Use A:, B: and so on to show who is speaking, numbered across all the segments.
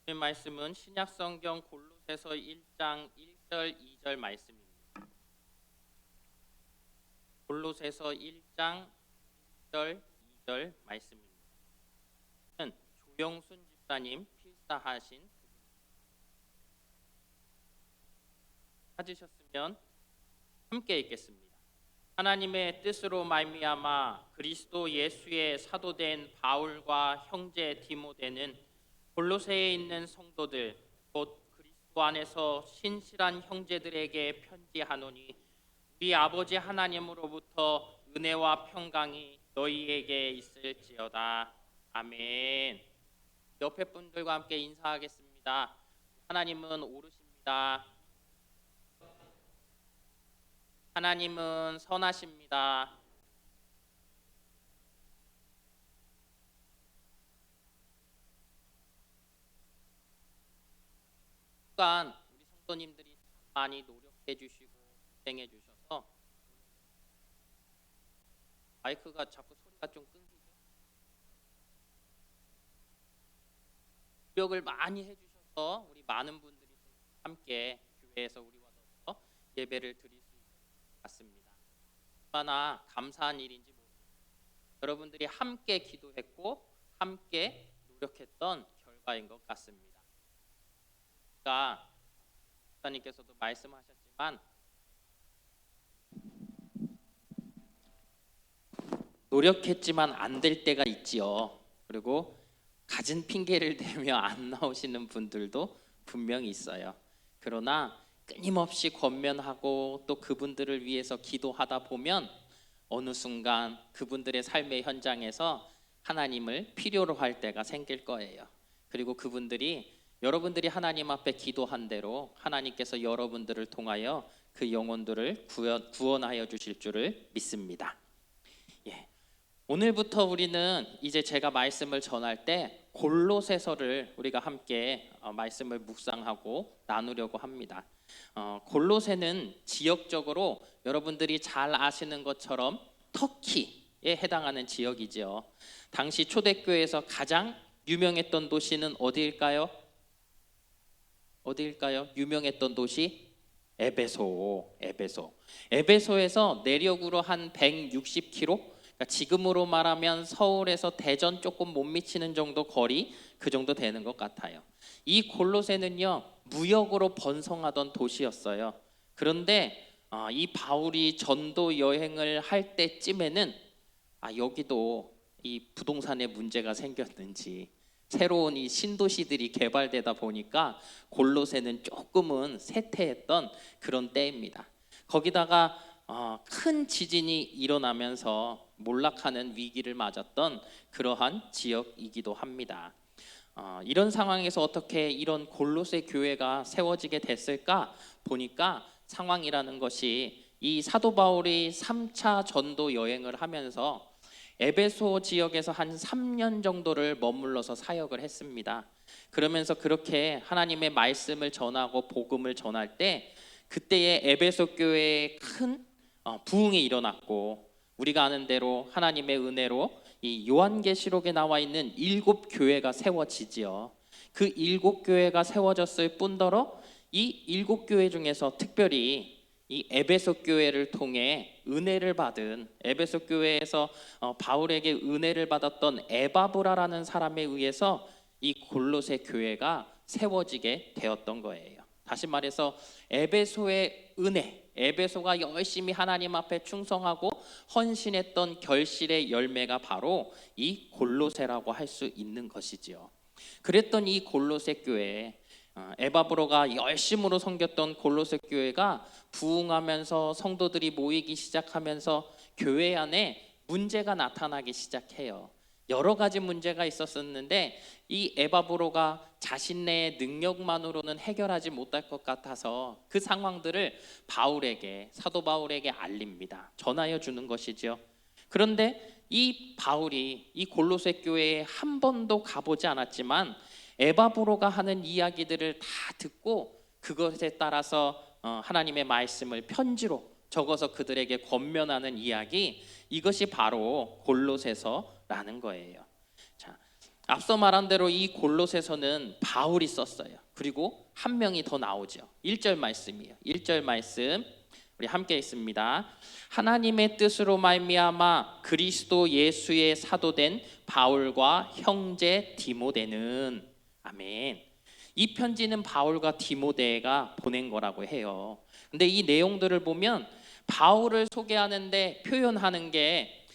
A: 오늘 말씀은 신약성경 골로새서 1장 1절 2절 말씀입니다. 골로새서 1장 1절 2절 말씀입니다. 조영순 집사님 필사하신 찾으셨으면 함께 읽겠습니다. 하나님의 뜻으로 말미암아 그리스도 예수의 사도된 바울과 형제 디모데는 골로새에 있는 성도들 곧 그리스도 안에서 신실한 형제들에게 편지하노니 우리 아버지 하나님으로부터 은혜와 평강이 너희에게 있을지어다. 아멘. 옆에 분들과 함께 인사하겠습니다. 하나님은 오르십니다. 하나님은 선하십니다. 그간 우리 성도님들이 많이 노력해 주시고 고생해 주셔서 마이크가 자꾸 소리가 좀 끊기죠. 노력을 많이 해주셔서 우리 많은 분들이 함께 교회에서 우리와 더불어 예배를 드릴 수 있는 것 같습니다. 얼마나 감사한 일인지 모릅니다. 여러분들이 함께 기도했고 함께 노력했던 결과인 것 같습니다. 목사님께서도 말씀하셨지만 노력했지만 안 될 때가 있지요. 그리고 가진 핑계를 대며 안 나오시는 분들도 분명히 있어요. 그러나 끊임없이 권면하고 또 그분들을 위해서 기도하다 보면 어느 순간 그분들의 삶의 현장에서 하나님을 필요로 할 때가 생길 거예요. 그리고 그분들이 여러분들이 하나님 앞에 기도한 대로 하나님께서 여러분들을 통하여 그 영혼들을 구원하여 주실 줄을 믿습니다. 오늘부터 우리는 이제 제가 말씀을 전할 때 골로새서를 우리가 함께 말씀을 묵상하고 나누려고 합니다. 골로새는 지역적으로 여러분들이 잘 아시는 것처럼 터키에 해당하는 지역이죠. 당시 초대교회에서 가장 유명했던 도시는 어디일까요? 유명했던 도시 에베소에서 내륙으로 한 160km, 그러니까 지금으로 말하면 서울에서 대전 조금 못 미치는 정도 거리, 그 정도 되는 것 같아요. 이 골로새는요 무역으로 번성하던 도시였어요. 그런데 이 바울이 전도 여행을 할 때쯤에는 여기도 이 부동산에 문제가 생겼는지 새로운 이 신도시들이 개발되다 보니까 골로새는 조금은 쇠퇴했던 그런 때입니다. 거기다가 큰 지진이 일어나면서 몰락하는 위기를 맞았던 그러한 지역이기도 합니다. 이런 상황에서 어떻게 이런 골로새 교회가 세워지게 됐을까 보니까 상황이라는 것이 이 사도 바울이 3차 전도 여행을 하면서 에베소 지역에서 한 3년 정도를 머물러서 사역을 했습니다. 그러면서 그렇게 하나님의 말씀을 전하고 복음을 전할 때 그때의 에베소 교회에 큰 부흥이 일어났고, 우리가 아는 대로 하나님의 은혜로 이 요한계시록에 나와 있는 7교회가 세워지지요. 그 7교회가 세워졌을 뿐더러 이 7교회 중에서 특별히 이 에베소 교회를 통해 은혜를 받은, 에베소 교회에서 바울에게 은혜를 받았던 에바브라라는 사람에 의해서 이 골로새 교회가 세워지게 되었던 거예요. 다시 말해서 에베소의 은혜, 에베소가 열심히 하나님 앞에 충성하고 헌신했던 결실의 열매가 바로 이 골로새라고 할 수 있는 것이지요. 그랬던 이 골로새 교회, 에바브로가 열심으로 섬겼던 골로새 교회가 부흥하면서 성도들이 모이기 시작하면서 교회 안에 문제가 나타나기 시작해요. 여러 가지 문제가 있었었는데 이 에바브로가 자신 내의 능력만으로는 해결하지 못할 것 같아서 그 상황들을 사도 바울에게 알립니다. 전하여 주는 것이죠. 그런데 이 바울이 이 골로새 교회에 한 번도 가보지 않았지만 에바브로가 하는 이야기들을 다 듣고 그것에 따라서 하나님의 말씀을 편지로 적어서 그들에게 권면하는 이야기, 이것이 바로 골로새서라는 거예요. 자, 앞서 말한 대로 이 골로새서는 바울이 썼어요. 그리고 한 명이 더 나오죠. 1절 말씀이에요. 1절 말씀 우리 함께 읽습니다. 하나님의 뜻으로 말미암아 그리스도 예수의 사도된 바울과 형제 디모데는, 아멘. 이 편지는 바울과 디모데가 보낸 거라고 해요. 근데 이 내용들을 보면 바울을 소개하는데 표현하는 게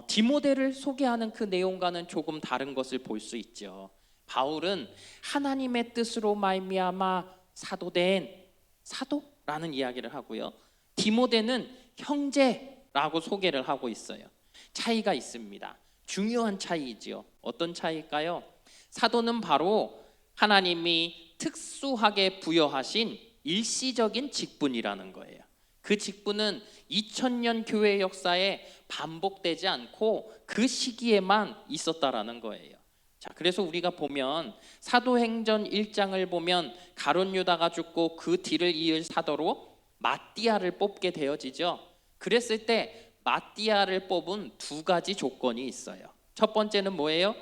A: 디모데를 소개하는 그 내용과는 조금 다른 것을 볼 수 있죠. 바울은 하나님의 뜻으로 말미암아 사도된 사도라는 이야기를 하고요. 디모데는 형제라고 소개를 하고 있어요. 차이가 있습니다. 중요한 차이지요. 어떤 차이일까요? 사도는 바로 하나님이 특수하게 부여하신 일시적인 직분이라는 거예요. 그 직분은 2000년 교회 역사에 반복되지 않고 그 시기에만 있었다라는 거예요. 자, 그래서 우리가 보면 사도행전 1장을 보면 가룟 유다가 죽고 그 뒤를 이을 사도로 마띠아를 뽑게 되어지죠. 그랬을 때 마띠아를 뽑은 두 가지 조건이 있어요. 첫 번째는 뭐예요?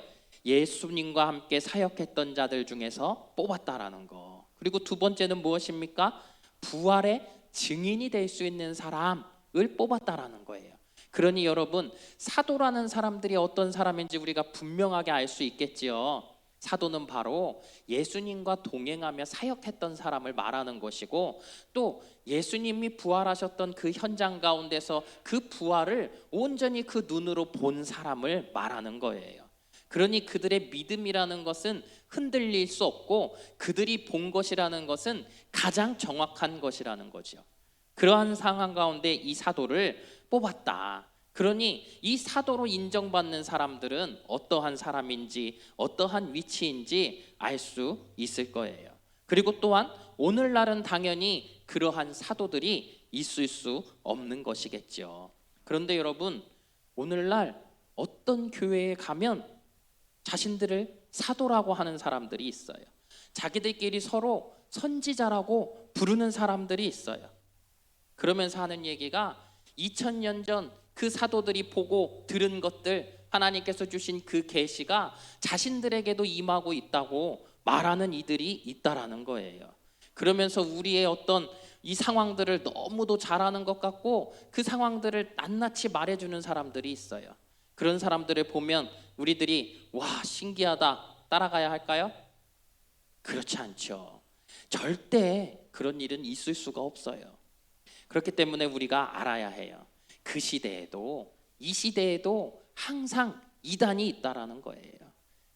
A: 예수님과 함께 사역했던 자들 중에서 뽑았다라는 거. 그리고 두 번째는 무엇입니까? 부활의 증인이 될 수 있는 사람을 뽑았다라는 거예요. 그러니 여러분, 사도라는 사람들이 어떤 사람인지 우리가 분명하게 알 수 있겠지요. 사도는 바로 예수님과 동행하며 사역했던 사람을 말하는 것이고, 또 예수님이 부활하셨던 그 현장 가운데서 그 부활을 온전히 그 눈으로 본 사람을 말하는 거예요. 그러니 그들의 믿음이라는 것은 흔들릴 수 없고 그들이 본 것이라는 것은 가장 정확한 것이라는 거죠. 그러한 상황 가운데 이 사도를 뽑았다. 그러니 이 사도로 인정받는 사람들은 어떠한 사람인지 어떠한 위치인지 알 수 있을 거예요. 그리고 또한 오늘날은 당연히 그러한 사도들이 있을 수 없는 것이겠죠. 그런데 여러분, 오늘날 어떤 교회에 가면 자신들을 사도라고 하는 사람들이 있어요. 자기들끼리 서로 선지자라고 부르는 사람들이 있어요. 그러면서 하는 얘기가 2000년 전 그 사도들이 보고 들은 것들, 하나님께서 주신 그 계시가 자신들에게도 임하고 있다고 말하는 이들이 있다라는 거예요. 그러면서 우리의 어떤 이 상황들을 너무도 잘 아는 것 같고 그 상황들을 낱낱이 말해주는 사람들이 있어요. 그런 사람들을 보면 우리들이 와, 신기하다, 따라가야 할까요? 그렇지 않죠. 절대 그런 일은 있을 수가 없어요. 그렇기 때문에 우리가 알아야 해요. 그 시대에도 이 시대에도 항상 이단이 있다라는 거예요.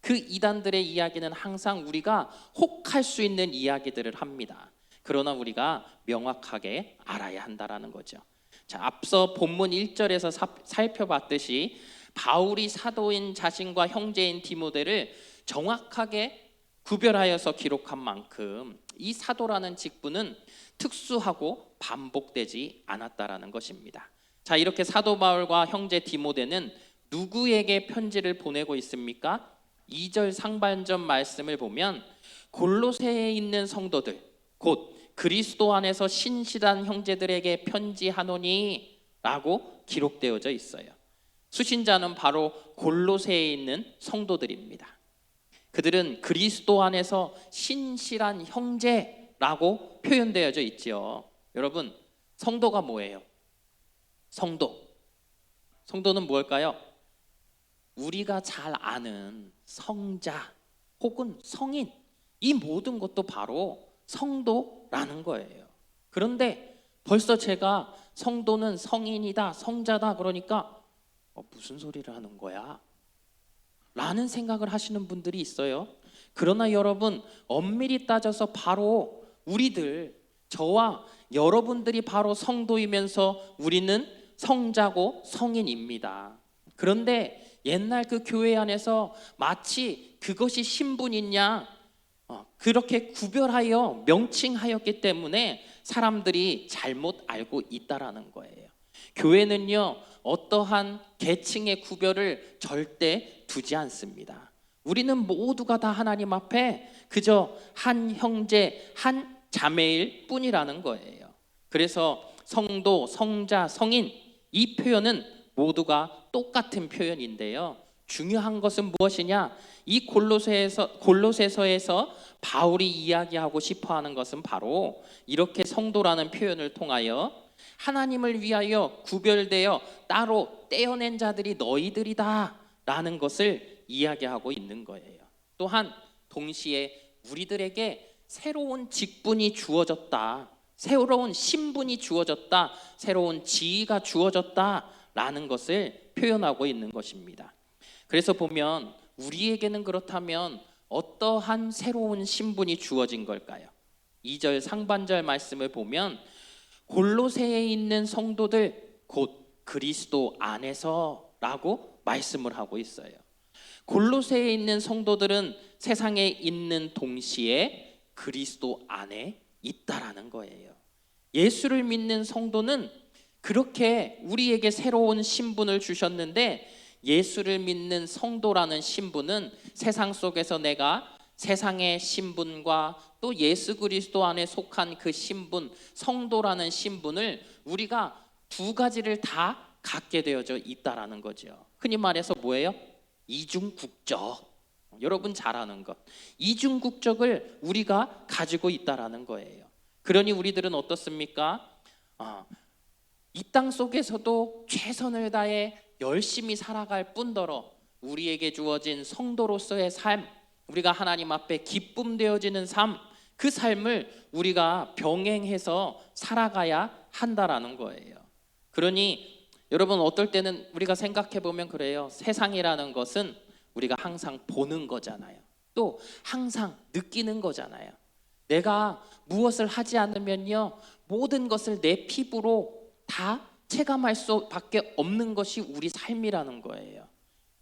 A: 그 이단들의 이야기는 항상 우리가 혹할 수 있는 이야기들을 합니다. 그러나 우리가 명확하게 알아야 한다라는 거죠. 자, 앞서 본문 1절에서 살펴봤듯이 바울이 사도인 자신과 형제인 디모데를 정확하게 구별하여서 기록한 만큼 이 사도라는 직분은 특수하고 반복되지 않았다라는 것입니다. 자, 이렇게 사도 바울과 형제 디모데는 누구에게 편지를 보내고 있습니까? 2절 상반절 말씀을 보면 골로새에 있는 성도들, 곧 그리스도 안에서 신실한 형제들에게 편지하노니 라고 기록되어져 있어요. 수신자는 바로 골로새에 있는 성도들입니다. 그들은 그리스도 안에서 신실한 형제라고 표현되어져 있지요. 여러분, 성도가 뭐예요? 성도는 뭘까요? 우리가 잘 아는 성자 혹은 성인, 이 모든 것도 바로 성도라는 거예요. 그런데 벌써 제가 성도는 성인이다, 성자다 그러니까 무슨 소리를 하는 거야? 라는 생각을 하시는 분들이 있어요. 그러나 여러분, 엄밀히 따져서 바로 우리들, 저와 여러분들이 바로 성도이면서 우리는 성자고 성인입니다. 그런데 옛날 그 교회 안에서 마치 그것이 신분이냐 그렇게 구별하여 명칭하였기 때문에 사람들이 잘못 알고 있다라는 거예요. 교회는요, 어떠한 계층의 구별을 절대 두지 않습니다. 우리는 모두가 다 하나님 앞에 그저 한 형제, 한 자매일 뿐이라는 거예요. 그래서 성도, 성자, 성인, 이 표현은 모두가 똑같은 표현인데요, 중요한 것은 무엇이냐? 이 골로새서에서 바울이 이야기하고 싶어하는 것은 바로 이렇게 성도라는 표현을 통하여 하나님을 위하여 구별되어 따로 떼어낸 자들이 너희들이다 라는 것을 이야기하고 있는 거예요. 또한 동시에 우리들에게 새로운 직분이 주어졌다, 새로운 신분이 주어졌다, 새로운 지위가 주어졌다 라는 것을 표현하고 있는 것입니다. 그래서 보면 우리에게는 그렇다면 어떠한 새로운 신분이 주어진 걸까요? 2절 상반절 말씀을 보면 골로새에 있는 성도들 곧 그리스도 안에서 라고 말씀을 하고 있어요. 골로새에 있는 성도들은 세상에 있는 동시에 그리스도 안에 있다라는 거예요. 예수를 믿는 성도는 그렇게 우리에게 새로운 신분을 주셨는데, 예수를 믿는 성도라는 신분은 세상 속에서 내가 세상의 신분과 또 예수 그리스도 안에 속한 그 신분, 성도라는 신분을 우리가 두 가지를 다 갖게 되어져 있다라는 거죠. 흔히 말해서 뭐예요? 이중국적. 여러분 잘 아는 것. 이중국적을 우리가 가지고 있다라는 거예요. 그러니 우리들은 어떻습니까? 이 땅 속에서도 최선을 다해 열심히 살아갈 뿐더러 우리에게 주어진 성도로서의 삶, 우리가 하나님 앞에 기쁨 되어지는 삶, 그 삶을 우리가 병행해서 살아가야 한다라는 거예요. 그러니 여러분 어떨 때는 우리가 생각해 보면 그래요. 세상이라는 것은 우리가 항상 보는 거잖아요. 또 항상 느끼는 거잖아요. 내가 무엇을 하지 않으면요, 모든 것을 내 피부로 다 체감할 수밖에 없는 것이 우리 삶이라는 거예요.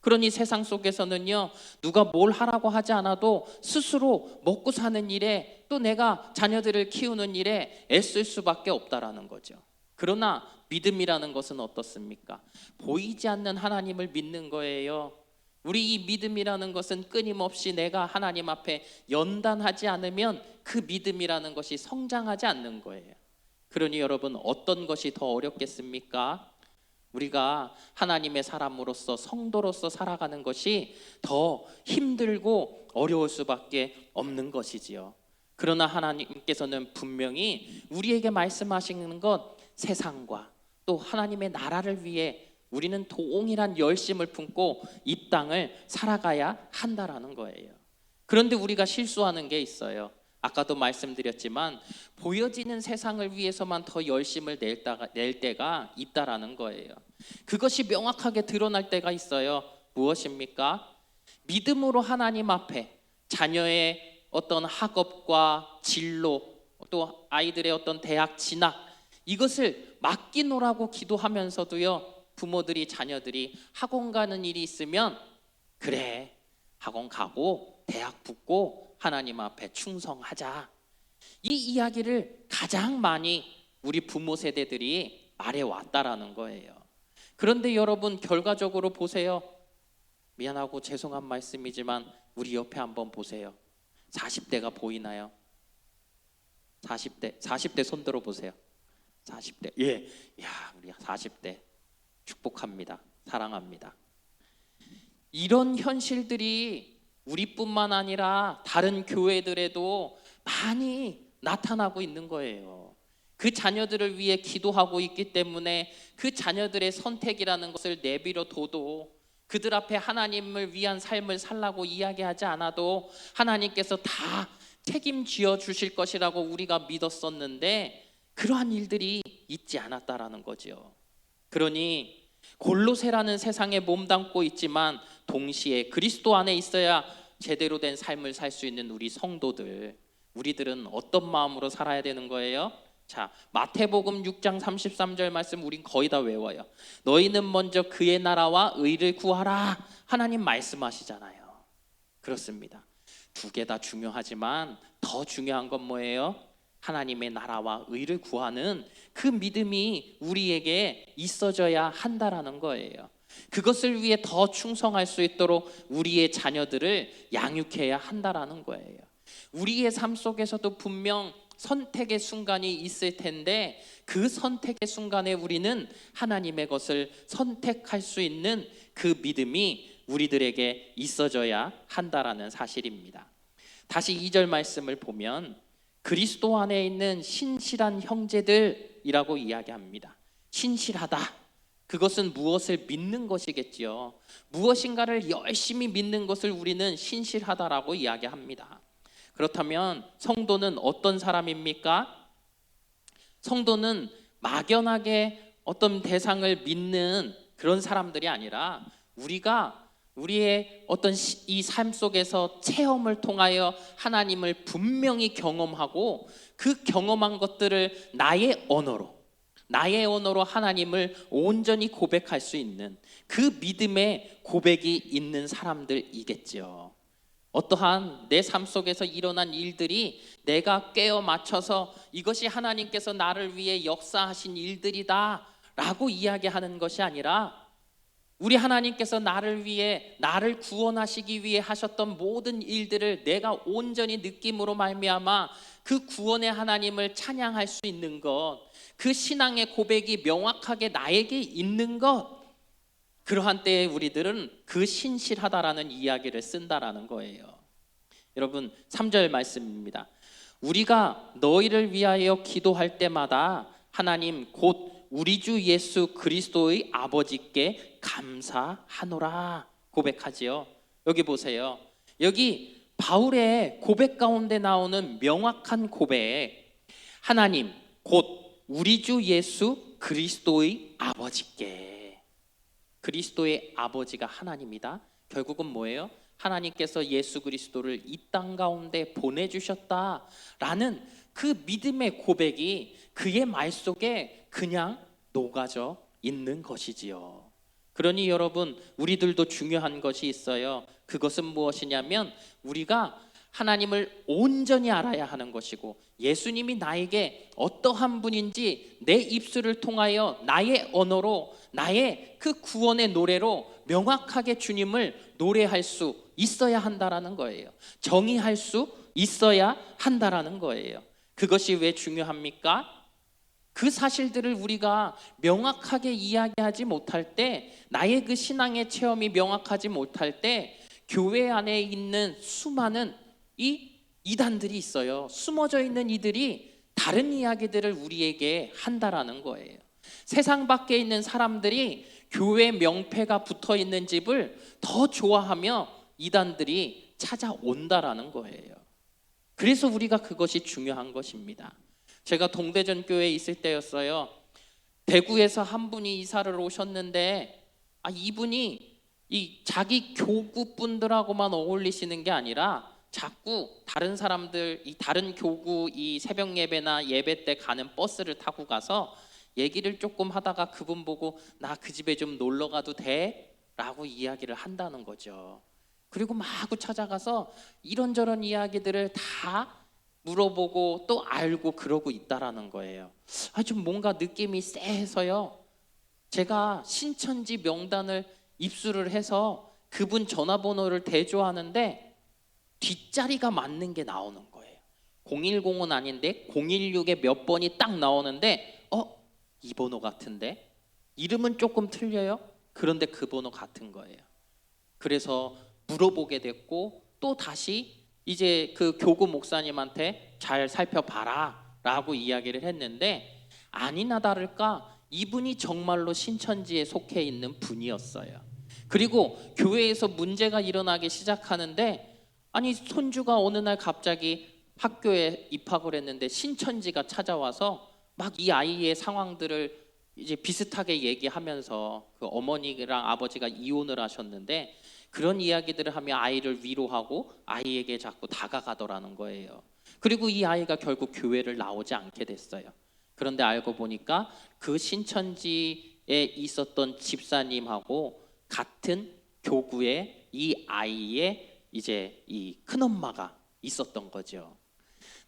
A: 그러니 세상 속에서는요, 누가 뭘 하라고 하지 않아도 스스로 먹고 사는 일에, 또 내가 자녀들을 키우는 일에 애쓸 수밖에 없다라는 거죠. 그러나 믿음이라는 것은 어떻습니까? 보이지 않는 하나님을 믿는 거예요. 우리 이 믿음이라는 것은 끊임없이 내가 하나님 앞에 연단하지 않으면 그 믿음이라는 것이 성장하지 않는 거예요. 그러니 여러분 어떤 것이 더 어렵겠습니까? 우리가 하나님의 사람으로서 성도로서 살아가는 것이 더 힘들고 어려울 수밖에 없는 것이지요. 그러나 하나님께서는 분명히 우리에게 말씀하시는 것, 세상과 또 하나님의 나라를 위해 우리는 동일한 열심을 품고 이 땅을 살아가야 한다라는 거예요. 그런데 우리가 실수하는 게 있어요. 아까도 말씀드렸지만 보여지는 세상을 위해서만 더 열심을 낼 때가 있다라는 거예요. 그것이 명확하게 드러날 때가 있어요. 무엇입니까? 믿음으로 하나님 앞에 자녀의 어떤 학업과 진로, 또 아이들의 어떤 대학 진학, 이것을 맡기노라고 기도하면서도요, 부모들이 자녀들이 학원 가는 일이 있으면 그래, 학원 가고 대학 붙고 하나님 앞에 충성하자, 이 이야기를 가장 많이 우리 부모 세대들이 말해왔다라는 거예요. 그런데 여러분 결과적으로 보세요. 미안하고 죄송한 말씀이지만 우리 옆에 한번 보세요. 40대가 보이나요? 40대 손 들어 보세요. 40대. 예. 야, 우리 40대 축복합니다. 사랑합니다. 이런 현실들이 우리뿐만 아니라 다른 교회들에도 많이 나타나고 있는 거예요. 그 자녀들을 위해 기도하고 있기 때문에 그 자녀들의 선택이라는 것을 내버려 둬도, 그들 앞에 하나님을 위한 삶을 살라고 이야기하지 않아도 하나님께서 다 책임지어 주실 것이라고 우리가 믿었었는데 그러한 일들이 있지 않았다라는 거죠. 그러니 골로새라는 세상에 몸담고 있지만 동시에 그리스도 안에 있어야 제대로 된 삶을 살 수 있는 우리 성도들, 우리들은 어떤 마음으로 살아야 되는 거예요? 자, 마태복음 6장 33절 말씀 우린 거의 다 외워요. 너희는 먼저 그의 나라와 의를 구하라, 하나님 말씀하시잖아요. 그렇습니다. 두 개 다 중요하지만 더 중요한 건 뭐예요? 하나님의 나라와 의를 구하는 그 믿음이 우리에게 있어져야 한다라는 거예요. 그것을 위해 더 충성할 수 있도록 우리의 자녀들을 양육해야 한다라는 거예요. 우리의 삶 속에서도 분명 선택의 순간이 있을 텐데 그 선택의 순간에 우리는 하나님의 것을 선택할 수 있는 그 믿음이 우리들에게 있어져야 한다라는 사실입니다. 다시 2절 말씀을 보면 그리스도 안에 있는 신실한 형제들이라고 이야기합니다. 신실하다. 그것은 무엇을 믿는 것이겠지요. 무엇인가를 열심히 믿는 것을 우리는 신실하다라고 이야기합니다. 그렇다면 성도는 어떤 사람입니까? 성도는 막연하게 어떤 대상을 믿는 그런 사람들이 아니라 우리가 우리의 어떤 이 삶 속에서 체험을 통하여 하나님을 분명히 경험하고 그 경험한 것들을 나의 언어로 하나님을 온전히 고백할 수 있는 그 믿음의 고백이 있는 사람들이겠지요. 어떠한 내 삶 속에서 일어난 일들이 내가 꿰어 맞춰서 이것이 하나님께서 나를 위해 역사하신 일들이다 라고 이야기하는 것이 아니라 우리 하나님께서 나를 위해 나를 구원하시기 위해 하셨던 모든 일들을 내가 온전히 느낌으로 말미암아 그 구원의 하나님을 찬양할 수 있는 것, 그 신앙의 고백이 명확하게 나에게 있는 것, 그러한 때에 우리들은 그 신실하다라는 이야기를 쓴다라는 거예요. 여러분 3절 말씀입니다. 우리가 너희를 위하여 기도할 때마다 하나님 곧 우리 주 예수 그리스도의 아버지께 감사하노라 고백하지요. 여기 보세요. 여기 바울의 고백 가운데 나오는 명확한 고백, 하나님 곧 우리 주 예수 그리스도의 아버지께. 그리스도의 아버지가 하나님이다. 결국은 뭐예요? 하나님께서 예수 그리스도를 이 땅 가운데 보내주셨다라는 그 믿음의 고백이 그의 말 속에 그냥 녹아져 있는 것이지요. 그러니 여러분 우리들도 중요한 것이 있어요. 그것은 무엇이냐면 우리가 하나님을 온전히 알아야 하는 것이고 예수님이 나에게 어떠한 분인지 내 입술을 통하여 나의 언어로 나의 그 구원의 노래로 명확하게 주님을 노래할 수 있어야 한다라는 거예요. 정의할 수 있어야 한다라는 거예요. 그것이 왜 중요합니까? 그 사실들을 우리가 명확하게 이야기하지 못할 때, 나의 그 신앙의 체험이 명확하지 못할 때 교회 안에 있는 수많은 이 이단들이 있어요. 숨어져 있는 이들이 다른 이야기들을 우리에게 한다라는 거예요. 세상 밖에 있는 사람들이 교회 명패가 붙어 있는 집을 더 좋아하며 이단들이 찾아온다라는 거예요. 그래서 우리가 그것이 중요한 것입니다. 제가 동대전 교회에 있을 때였어요. 대구에서 한 분이 이사를 오셨는데 이분이 이 자기 교구 분들하고만 어울리시는 게 아니라 자꾸 다른 사람들, 이 다른 교구 이 새벽 예배나 예배 때 가는 버스를 타고 가서 얘기를 조금 하다가 그분 보고 나 그 집에 좀 놀러 가도 돼? 라고 이야기를 한다는 거죠. 그리고 마구 찾아가서 이런저런 이야기들을 다 물어보고 또 알고 그러고 있다라는 거예요. 좀 뭔가 느낌이 쎄해서요. 제가 신천지 명단을 입수를 해서 그분 전화번호를 대조하는데 뒷자리가 맞는 게 나오는 거예요. 010은 아닌데 016에 몇 번이 딱 나오는데 이 번호 같은데? 이름은 조금 틀려요. 그런데 그 번호 같은 거예요. 그래서 물어보게 됐고 또 다시 이제 그 교구 목사님한테 잘 살펴봐라 라고 이야기를 했는데 아니나 다를까 이분이 정말로 신천지에 속해 있는 분이었어요. 그리고 교회에서 문제가 일어나기 시작하는데 손주가 어느 날 갑자기 학교에 입학을 했는데 신천지가 찾아와서 막 이 아이의 상황들을 이제 비슷하게 얘기하면서 그 어머니랑 아버지가 이혼을 하셨는데 그런 이야기들을 하며 아이를 위로하고 아이에게 자꾸 다가가더라는 거예요. 그리고 이 아이가 결국 교회를 나오지 않게 됐어요. 그런데 알고 보니까 그 신천지에 있었던 집사님하고 같은 교구에 이 아이의 이제 이 큰엄마가 있었던 거죠.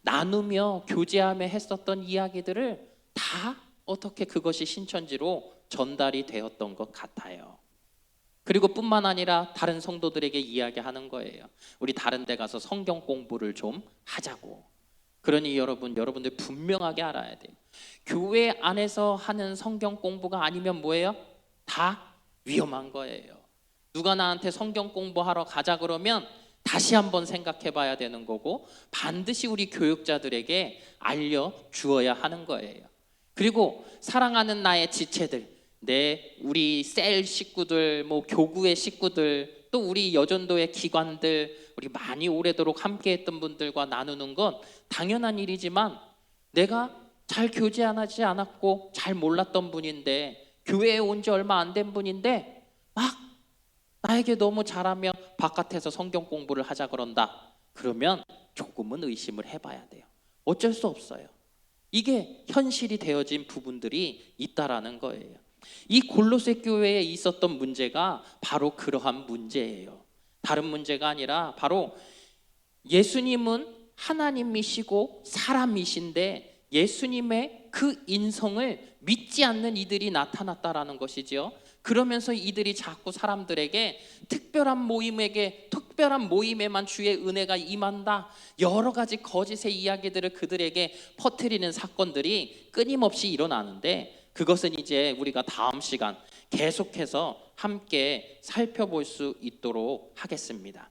A: 나누며 교제하며 했었던 이야기들을 다 어떻게 그것이 신천지로 전달이 되었던 것 같아요. 그리고 뿐만 아니라 다른 성도들에게 이야기하는 거예요. 우리 다른 데 가서 성경 공부를 좀 하자고. 그러니 여러분들 분명하게 알아야 돼요. 교회 안에서 하는 성경 공부가 아니면 뭐예요? 다 위험한 거예요. 누가 나한테 성경 공부하러 가자 그러면 다시 한번 생각해 봐야 되는 거고, 반드시 우리 교육자들에게 알려주어야 하는 거예요. 그리고 사랑하는 나의 지체들, 우리 셀 식구들, 교구의 식구들, 또 우리 여전도의 기관들, 우리 많이 오래도록 함께했던 분들과 나누는 건 당연한 일이지만, 내가 잘 교제하지 않았고 잘 몰랐던 분인데, 교회에 온 지 얼마 안 된 분인데 막 나에게 너무 잘하며 바깥에서 성경 공부를 하자 그런다. 그러면 조금은 의심을 해봐야 돼요. 어쩔 수 없어요. 이게 현실이 되어진 부분들이 있다라는 거예요. 이 골로새 교회에 있었던 문제가 바로 그러한 문제예요. 다른 문제가 아니라 바로 예수님은 하나님이시고 사람이신데 예수님의 그 인성을 믿지 않는 이들이 나타났다라는 것이죠. 그러면서 이들이 자꾸 사람들에게 특별한 모임에만 주의 은혜가 임한다, 여러 가지 거짓의 이야기들을 그들에게 퍼뜨리는 사건들이 끊임없이 일어나는데, 그것은 이제 우리가 다음 시간 계속해서 함께 살펴볼 수 있도록 하겠습니다.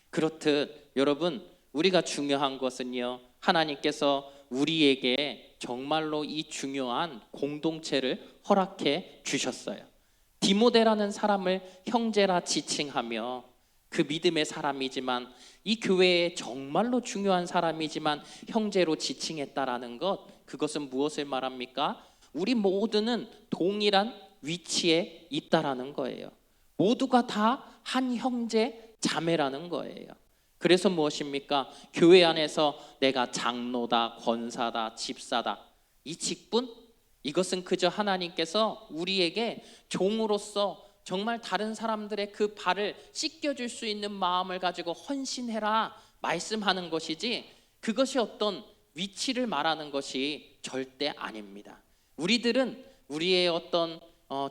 A: 그렇듯 여러분, 우리가 중요한 것은요, 하나님께서 우리에게 정말로 이 중요한 공동체를 허락해 주셨어요. 디모데라는 사람을 형제라 지칭하며, 그 믿음의 사람이지만 이 교회에 정말로 중요한 사람이지만 형제로 지칭했다라는 것, 그것은 무엇을 말합니까? 우리 모두는 동일한 위치에 있다라는 거예요. 모두가 다 한 형제 자매라는 거예요. 그래서 무엇입니까? 교회 안에서 내가 장로다, 권사다, 집사다, 이 직분, 이것은 그저 하나님께서 우리에게 종으로서 정말 다른 사람들의 그 발을 씻겨줄 수 있는 마음을 가지고 헌신해라 말씀하는 것이지, 그것이 어떤 위치를 말하는 것이 절대 아닙니다. 우리들은 우리의 어떤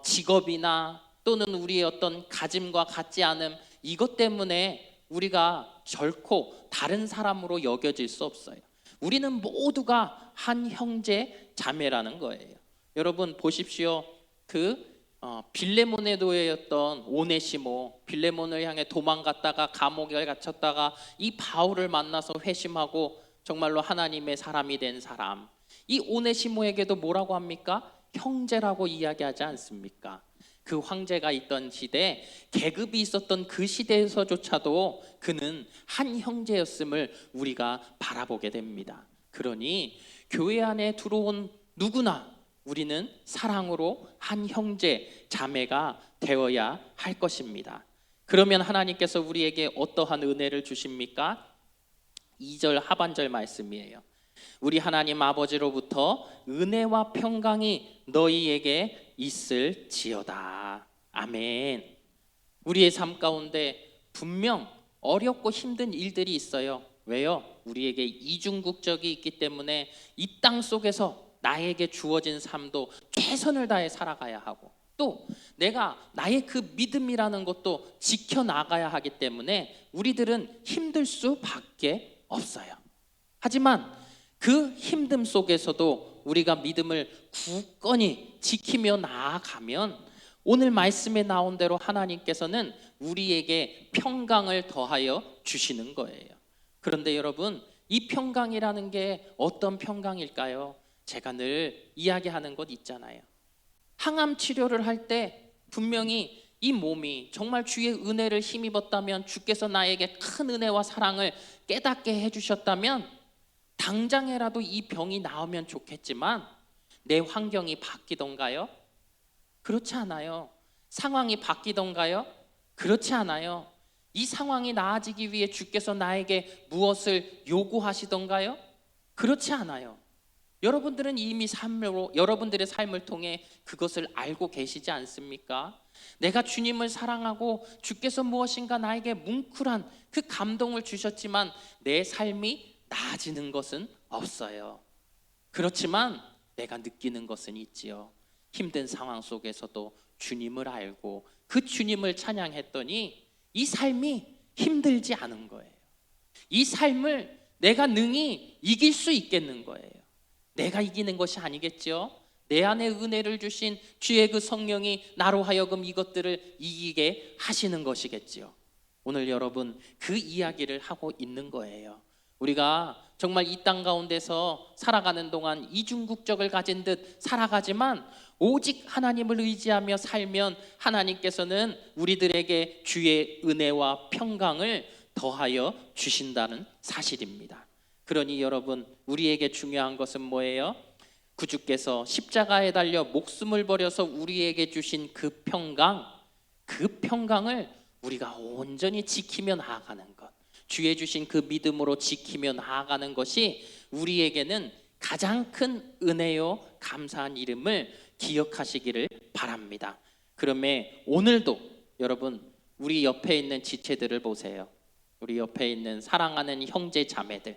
A: 직업이나 또는 우리의 어떤 가짐과 같지 않음, 이것 때문에 우리가 결코 다른 사람으로 여겨질 수 없어요. 우리는 모두가 한 형제 자매라는 거예요. 여러분 보십시오. 빌레몬의 노예였던 오네시모, 빌레몬을 향해 도망갔다가 감옥에 갇혔다가 이 바울을 만나서 회심하고 정말로 하나님의 사람이 된 사람, 이 오네시모에게도 뭐라고 합니까? 형제라고 이야기하지 않습니까? 그 황제가 있던 시대, 계급이 있었던 그 시대에서조차도 그는 한 형제였음을 우리가 바라보게 됩니다. 그러니 교회 안에 들어온 누구나 우리는 사랑으로 한 형제 자매가 되어야 할 것입니다. 그러면 하나님께서 우리에게 어떠한 은혜를 주십니까? 2절 하반절 말씀이에요. 우리 하나님 아버지로부터 은혜와 평강이 너희에게 있을지어다. 아멘. 우리의 삶 가운데 분명 어렵고 힘든 일들이 있어요. 왜요? 우리에게 이중국적이 있기 때문에 이 땅 속에서 나에게 주어진 삶도 최선을 다해 살아가야 하고, 또 내가 나의 그 믿음이라는 것도 지켜나가야 하기 때문에 우리들은 힘들 수밖에 없어요. 하지만 그 힘듦 속에서도 우리가 믿음을 굳건히 지키며 나아가면 오늘 말씀에 나온 대로 하나님께서는 우리에게 평강을 더하여 주시는 거예요. 그런데 여러분, 이 평강이라는 게 어떤 평강일까요? 제가 늘 이야기하는 것 있잖아요. 항암 치료를 할 때 분명히 이 몸이 정말 주의 은혜를 힘입었다면, 주께서 나에게 큰 은혜와 사랑을 깨닫게 해주셨다면 당장에라도 이 병이 나으면 좋겠지만 내 환경이 바뀌던가요? 그렇지 않아요. 상황이 바뀌던가요? 그렇지 않아요. 이 상황이 나아지기 위해 주께서 나에게 무엇을 요구하시던가요? 그렇지 않아요. 여러분들은 이미 여러분들의 삶을 통해 그것을 알고 계시지 않습니까? 내가 주님을 사랑하고 주께서 무엇인가 나에게 뭉클한 그 감동을 주셨지만 내 삶이 나아지는 것은 없어요. 그렇지만 내가 느끼는 것은 있지요. 힘든 상황 속에서도 주님을 알고 그 주님을 찬양했더니 이 삶이 힘들지 않은 거예요. 이 삶을 내가 능히 이길 수 있겠는 거예요. 내가 이기는 것이 아니겠죠. 내 안에 은혜를 주신 주의 그 성령이 나로 하여금 이것들을 이기게 하시는 것이겠지요. 오늘 여러분 그 이야기를 하고 있는 거예요. 우리가 정말 이 땅 가운데서 살아가는 동안 이중국적을 가진 듯 살아가지만 오직 하나님을 의지하며 살면 하나님께서는 우리들에게 주의 은혜와 평강을 더하여 주신다는 사실입니다. 그러니 여러분, 우리에게 중요한 것은 뭐예요? 구주께서 십자가에 달려 목숨을 버려서 우리에게 주신 그 평강을 우리가 온전히 지키며 나아가는 것, 주의 주신 그 믿음으로 지키며 나아가는 것이 우리에게는 가장 큰 은혜요 감사한 이름을 기억하시기를 바랍니다. 그러면 오늘도 여러분, 우리 옆에 있는 지체들을 보세요. 우리 옆에 있는 사랑하는 형제 자매들,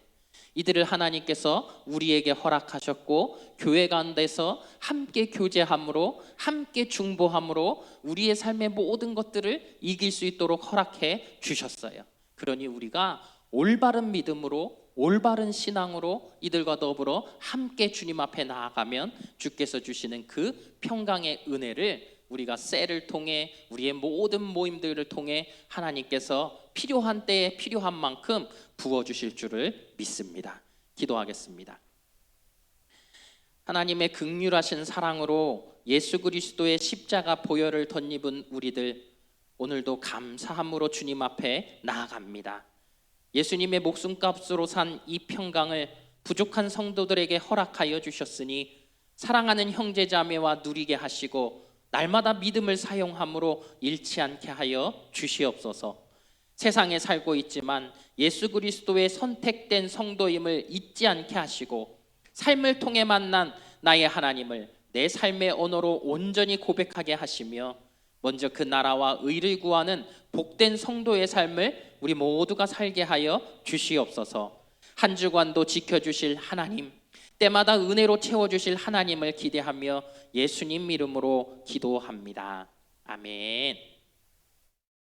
A: 이들을 하나님께서 우리에게 허락하셨고 교회 가운데서 함께 교제함으로, 함께 중보함으로 우리의 삶의 모든 것들을 이길 수 있도록 허락해 주셨어요. 그러니 우리가 올바른 믿음으로, 올바른 신앙으로 이들과 더불어 함께 주님 앞에 나아가면 주께서 주시는 그 평강의 은혜를 우리가 셀을 통해, 우리의 모든 모임들을 통해 하나님께서 필요한 때에 필요한 만큼 부어주실 줄을 믿습니다. 기도하겠습니다. 하나님의 긍휼하신 사랑으로 예수 그리스도의 십자가 보혈을 덧입은 우리들, 오늘도 감사함으로 주님 앞에 나아갑니다. 예수님의 목숨값으로 산 이 평강을 부족한 성도들에게 허락하여 주셨으니 사랑하는 형제자매와 누리게 하시고 날마다 믿음을 사용함으로 잃지 않게 하여 주시옵소서. 세상에 살고 있지만 예수 그리스도의 선택된 성도임을 잊지 않게 하시고 삶을 통해 만난 나의 하나님을 내 삶의 언어로 온전히 고백하게 하시며 먼저 그 나라와 의를 구하는 복된 성도의 삶을 우리 모두가 살게 하여 주시옵소서. 한 주간도 지켜주실 하나님, 때마다 은혜로 채워주실 하나님을 기대하며 예수님 이름으로 기도합니다. 아멘.